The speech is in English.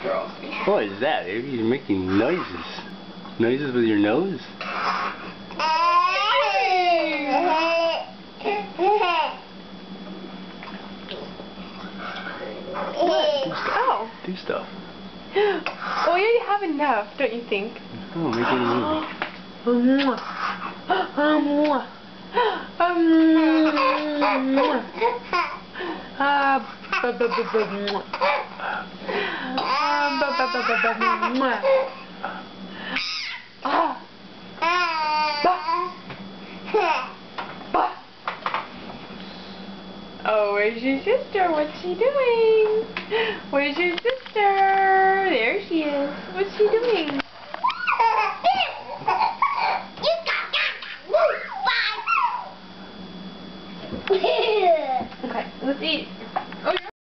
girl. What is that, baby? You're making noises. Noises with your nose? Oh. Do stuff. Well, you already have enough, don't you think? Oh, make any movie. Oh, where's your sister? What's she doing? Where's your sister? There she is. What's she doing? Okay, let's eat.